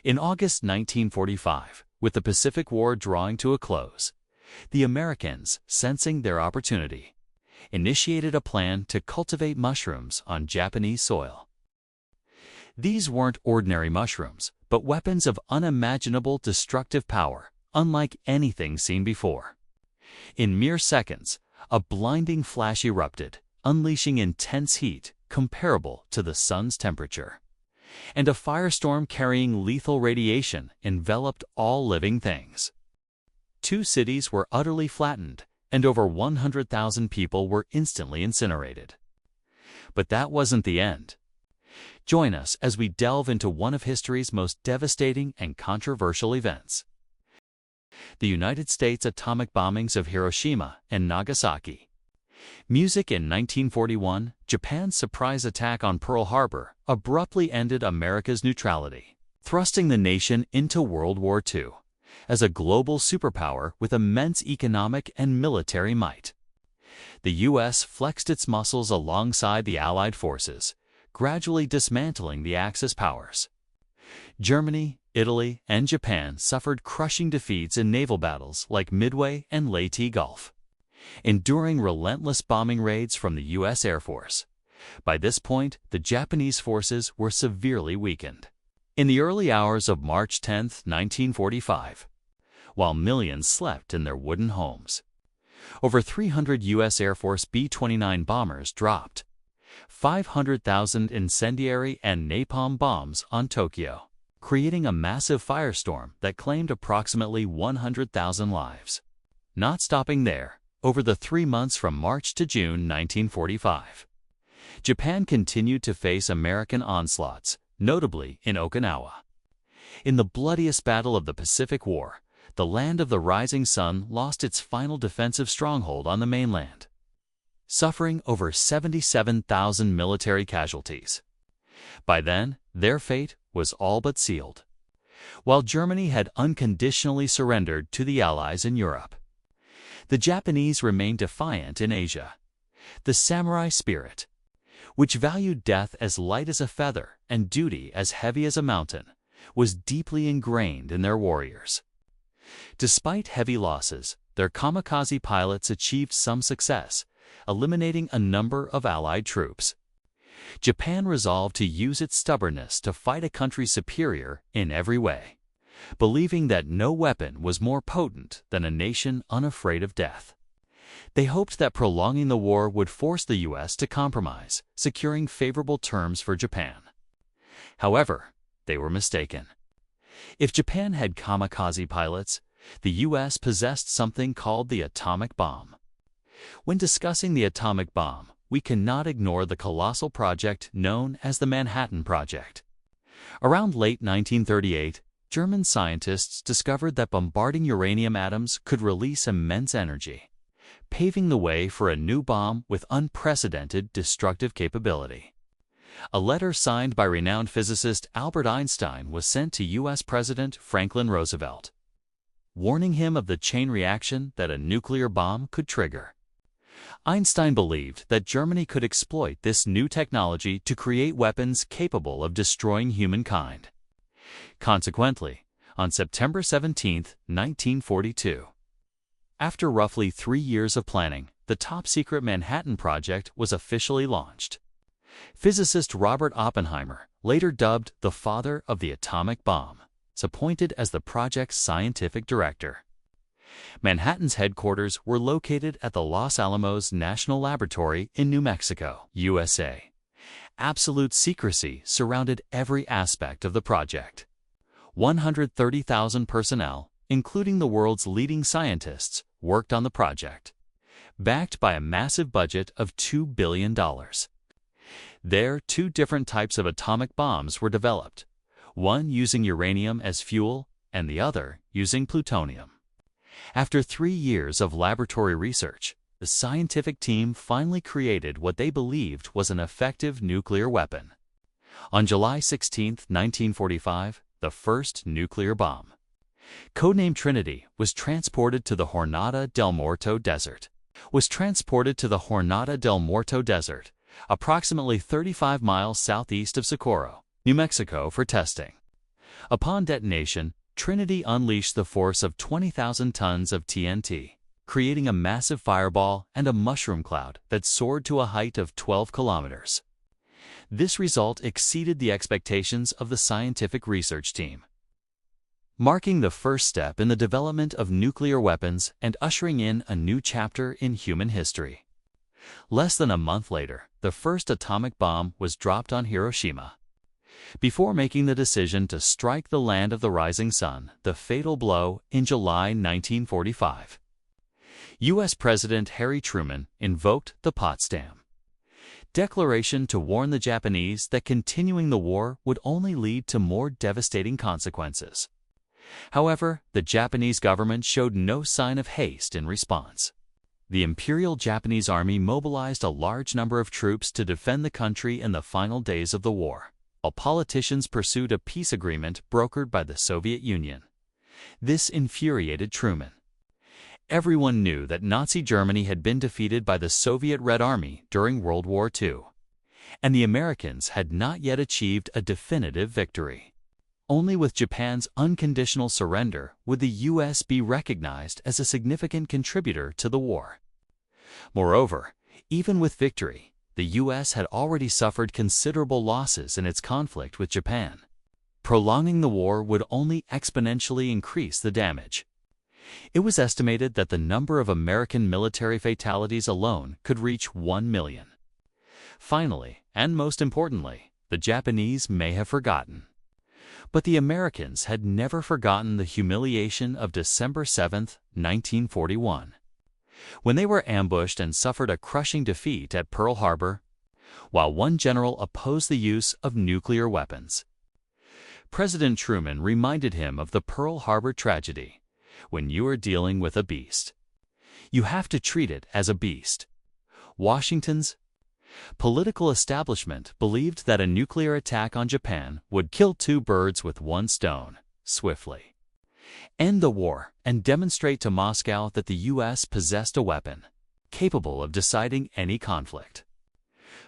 In August 1945, with the Pacific War drawing to a close, the Americans, sensing their opportunity, initiated a plan to cultivate mushrooms on Japanese soil. These weren't ordinary mushrooms, but weapons of unimaginable destructive power, unlike anything seen before. In mere seconds, a blinding flash erupted, unleashing intense heat comparable to the sun's temperature. And a firestorm carrying lethal radiation enveloped all living things. 2 cities were utterly flattened, and over 100,000 people were instantly incinerated. But that wasn't the end. Join us as we delve into one of history's most devastating and controversial events: the United States atomic bombings of Hiroshima and Nagasaki. Music in 1941, Japan's surprise attack on Pearl Harbor abruptly ended America's neutrality, thrusting the nation into World War II as a global superpower with immense economic and military might. The U.S. flexed its muscles alongside the Allied forces, gradually dismantling the Axis powers. Germany, Italy, and Japan suffered crushing defeats in naval battles like Midway and Leyte Gulf, enduring relentless bombing raids from the U.S. Air Force. By this point, the Japanese forces were severely weakened. In the early hours of March 10, 1945, while millions slept in their wooden homes, over 300 U.S. Air Force B-29 bombers dropped 500,000 incendiary and napalm bombs on Tokyo, creating a massive firestorm that claimed approximately 100,000 lives. Not stopping there, over the 3 months from March to June 1945, Japan continued to face American onslaughts, notably in Okinawa. In the bloodiest battle of the Pacific War, the land of the rising sun lost its final defensive stronghold on the mainland, suffering over 77,000 military casualties. By then, their fate was all but sealed, while Germany had unconditionally surrendered to the Allies in Europe. The Japanese remained defiant in Asia. The samurai spirit, which valued death as light as a feather and duty as heavy as a mountain, was deeply ingrained in their warriors. Despite heavy losses, their kamikaze pilots achieved some success, eliminating a number of Allied troops. Japan resolved to use its stubbornness to fight a country superior in every way, believing that no weapon was more potent than a nation unafraid of death. They hoped that prolonging the war would force the U.S. to compromise, securing favorable terms for Japan. However, they were mistaken. If Japan had kamikaze pilots, the U.S. possessed something called the atomic bomb. When discussing the atomic bomb, we cannot ignore the colossal project known as the Manhattan Project. Around late 1938, German scientists discovered that bombarding uranium atoms could release immense energy, paving the way for a new bomb with unprecedented destructive capability. A letter signed by renowned physicist Albert Einstein was sent to U.S. President Franklin Roosevelt, warning him of the chain reaction that a nuclear bomb could trigger. Einstein believed that Germany could exploit this new technology to create weapons capable of destroying humankind. Consequently, on September 17, 1942, after roughly 3 years of planning, the top-secret Manhattan Project was officially launched. Physicist Robert Oppenheimer, later dubbed the father of the atomic bomb, was appointed as the project's scientific director. Manhattan's headquarters were located at the Los Alamos National Laboratory in New Mexico, USA. Absolute secrecy surrounded every aspect of the project. 130,000 personnel, including the world's leading scientists, worked on the project, backed by a massive budget of $2 billion. There, 2 different types of atomic bombs were developed, one using uranium as fuel and the other using plutonium. After 3 years of laboratory research, the scientific team finally created what they believed was an effective nuclear weapon. On July 16, 1945, the first nuclear bomb, codenamed Trinity, was transported to the Jornada del Muerto Desert. Approximately 35 miles southeast of Socorro, New Mexico, for testing. Upon detonation, Trinity unleashed the force of 20,000 tons of TNT, creating a massive fireball and a mushroom cloud that soared to a height of 12 kilometers. This result exceeded the expectations of the scientific research team, marking the first step in the development of nuclear weapons and ushering in a new chapter in human history. Less than a month later, the first atomic bomb was dropped on Hiroshima. Before making the decision to strike the land of the rising sun, the fatal blow in July 1945, U.S. President Harry Truman invoked the Potsdam Declaration to warn the Japanese that continuing the war would only lead to more devastating consequences. However, the Japanese government showed no sign of haste in response. The Imperial Japanese Army mobilized a large number of troops to defend the country in the final days of the war, while politicians pursued a peace agreement brokered by the Soviet Union. This infuriated Truman. Everyone knew that Nazi Germany had been defeated by the Soviet Red Army during World War II, and the Americans had not yet achieved a definitive victory. Only with Japan's unconditional surrender would the U.S. be recognized as a significant contributor to the war. Moreover, even with victory, the U.S. had already suffered considerable losses in its conflict with Japan. Prolonging the war would only exponentially increase the damage. It was estimated that the number of American military fatalities alone could reach 1 million. Finally, and most importantly, the Japanese may have forgotten. But the Americans had never forgotten the humiliation of December 7, 1941, when they were ambushed and suffered a crushing defeat at Pearl Harbor, while one general opposed the use of nuclear weapons. President Truman reminded him of the Pearl Harbor tragedy. When you are dealing with a beast, you have to treat it as a beast. Washington's political establishment believed that a nuclear attack on Japan would kill two birds with one stone, swiftly end the war and demonstrate to Moscow that the U.S. possessed a weapon capable of deciding any conflict.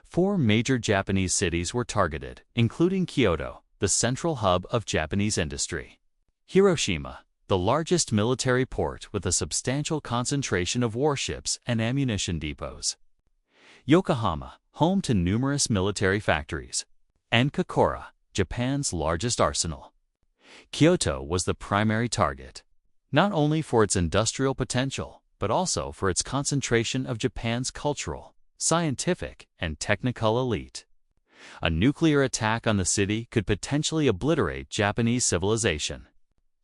4 major Japanese cities were targeted, including Kyoto, the central hub of Japanese industry; Hiroshima, the largest military port with a substantial concentration of warships and ammunition depots; Yokohama, home to numerous military factories; and Kokura, Japan's largest arsenal. Kyoto was the primary target, not only for its industrial potential, but also for its concentration of Japan's cultural, scientific, and technical elite. A nuclear attack on the city could potentially obliterate Japanese civilization.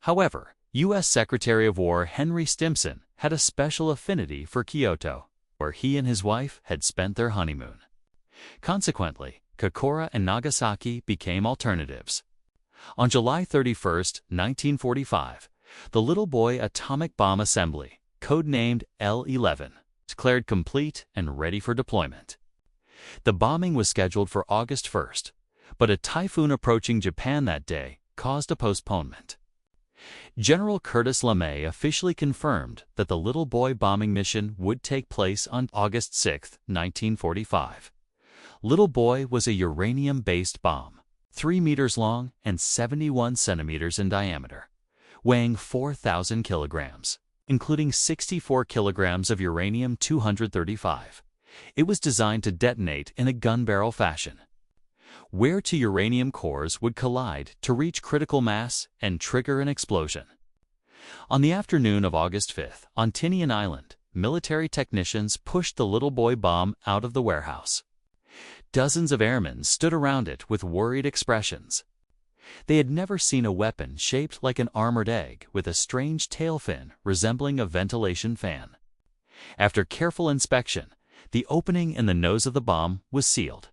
However, U.S. Secretary of War Henry Stimson had a special affinity for Kyoto, where he and his wife had spent their honeymoon. Consequently, Kokura and Nagasaki became alternatives. On July 31, 1945, the Little Boy Atomic Bomb Assembly, codenamed L-11, declared complete and ready for deployment. The bombing was scheduled for August 1, but a typhoon approaching Japan that day caused a postponement. General Curtis LeMay officially confirmed that the Little Boy bombing mission would take place on August 6, 1945. Little Boy was a uranium-based bomb, 3 meters long and 71 centimeters in diameter, weighing 4,000 kilograms, including 64 kilograms of uranium-235. It was designed to detonate in a gun barrel fashion, where two uranium cores would collide to reach critical mass and trigger an explosion. On the afternoon of August 5th, on Tinian Island, military technicians pushed the Little Boy bomb out of the warehouse. Dozens of airmen stood around it with worried expressions. They had never seen a weapon shaped like an armored egg with a strange tail fin resembling a ventilation fan. After careful inspection, the opening in the nose of the bomb was sealed.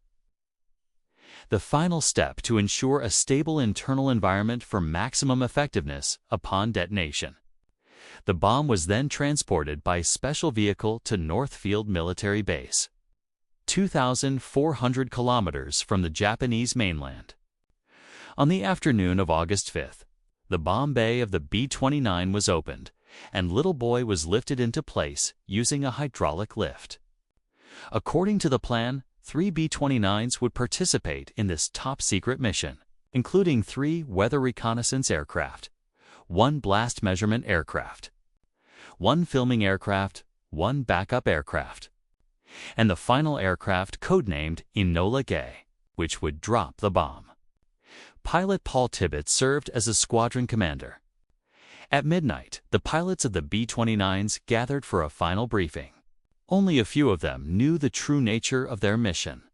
The final step to ensure a stable internal environment for maximum effectiveness upon detonation. The bomb was then transported by special vehicle to Northfield Military Base, 2,400 kilometers from the Japanese mainland. On the afternoon of August 5th, the bomb bay of the B-29 was opened, and Little Boy was lifted into place using a hydraulic lift. According to the plan, 3 B-29s would participate in this top-secret mission. including 3 weather reconnaissance aircraft, 1 blast measurement aircraft, 1 filming aircraft, 1 backup aircraft, and the final aircraft codenamed Enola Gay, which would drop the bomb. Pilot Paul Tibbets served as a squadron commander. At midnight, the pilots of the B-29s gathered for a final briefing. Only a few of them knew the true nature of their mission.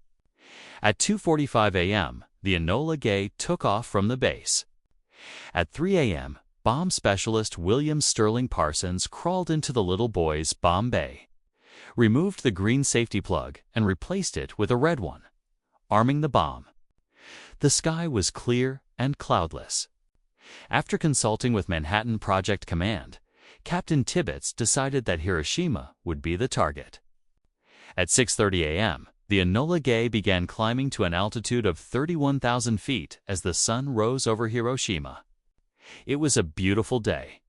At 2:45 a.m., the Enola Gay took off from the base. At 3 a.m., bomb specialist William Sterling Parsons crawled into the little boy's bomb bay, removed the green safety plug, and replaced it with a red one, arming the bomb. The sky was clear and cloudless. After consulting with Manhattan Project Command, Captain Tibbets decided that Hiroshima would be the target. At 6:30 a.m., the Enola Gay began climbing to an altitude of 31,000 feet as the sun rose over Hiroshima. It was a beautiful day.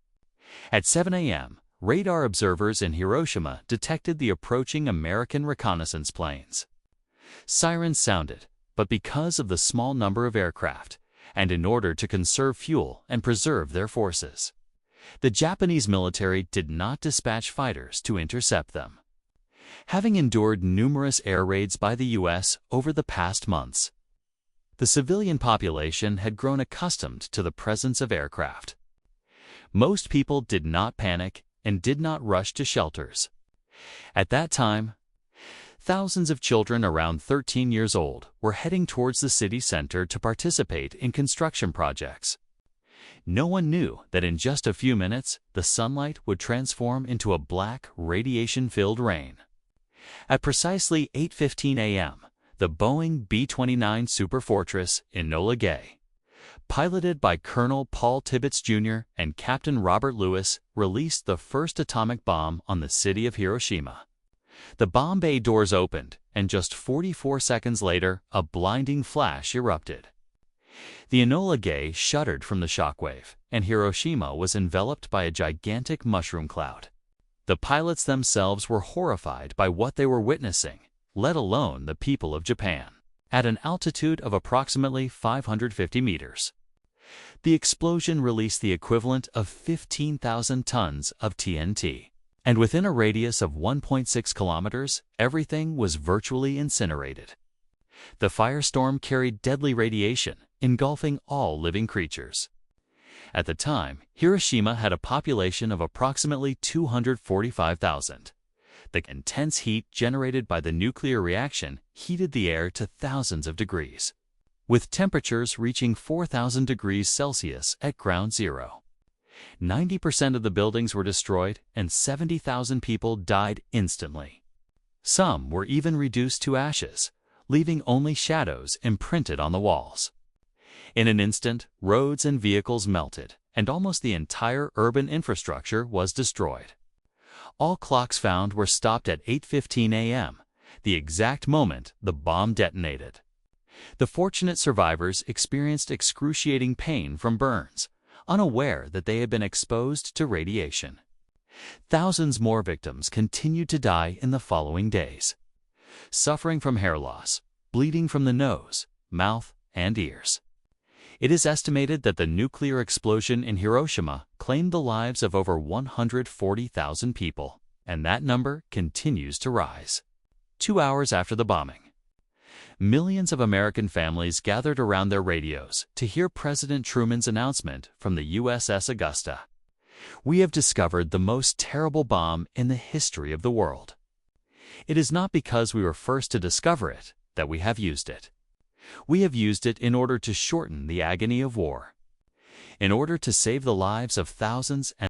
At 7 a.m., radar observers in Hiroshima detected the approaching American reconnaissance planes. Sirens sounded, but because of the small number of aircraft, and in order to conserve fuel and preserve their forces, the Japanese military did not dispatch fighters to intercept them. Having endured numerous air raids by the U.S. over the past months, the civilian population had grown accustomed to the presence of aircraft. Most people did not panic and did not rush to shelters. At that time, thousands of children around 13 years old were heading towards the city center to participate in construction projects. No one knew that in just a few minutes, the sunlight would transform into a black, radiation-filled rain. At precisely 8:15 a.m., the Boeing B-29 Superfortress Enola Gay, piloted by Colonel Paul Tibbets Jr. and Captain Robert Lewis, released the first atomic bomb on the city of Hiroshima. The bomb bay doors opened, and just 44 seconds later, a blinding flash erupted. The Enola Gay shuddered from the shockwave, and Hiroshima was enveloped by a gigantic mushroom cloud. The pilots themselves were horrified by what they were witnessing, let alone the people of Japan. At an altitude of approximately 550 meters, the explosion released the equivalent of 15,000 tons of TNT. And within a radius of 1.6 kilometers, everything was virtually incinerated. The firestorm carried deadly radiation, engulfing all living creatures. At the time, Hiroshima had a population of approximately 245,000. The intense heat generated by the nuclear reaction heated the air to thousands of degrees, with temperatures reaching 4,000 degrees Celsius at ground zero. 90% of the buildings were destroyed, and 70,000 people died instantly. Some were even reduced to ashes, leaving only shadows imprinted on the walls. In an instant, roads and vehicles melted, and almost the entire urban infrastructure was destroyed. All clocks found were stopped at 8:15 a.m., the exact moment the bomb detonated. The fortunate survivors experienced excruciating pain from burns, unaware that they had been exposed to radiation. Thousands more victims continued to die in the following days, suffering from hair loss, bleeding from the nose, mouth, and ears. It is estimated that the nuclear explosion in Hiroshima claimed the lives of over 140,000 people, and that number continues to rise. 2 hours after the bombing, millions of American families gathered around their radios to hear President Truman's announcement from the USS Augusta. We have discovered the most terrible bomb in the history of the world. It is not because we were first to discover it that we have used it. We have used it in order to shorten the agony of war, in order to save the lives of thousands and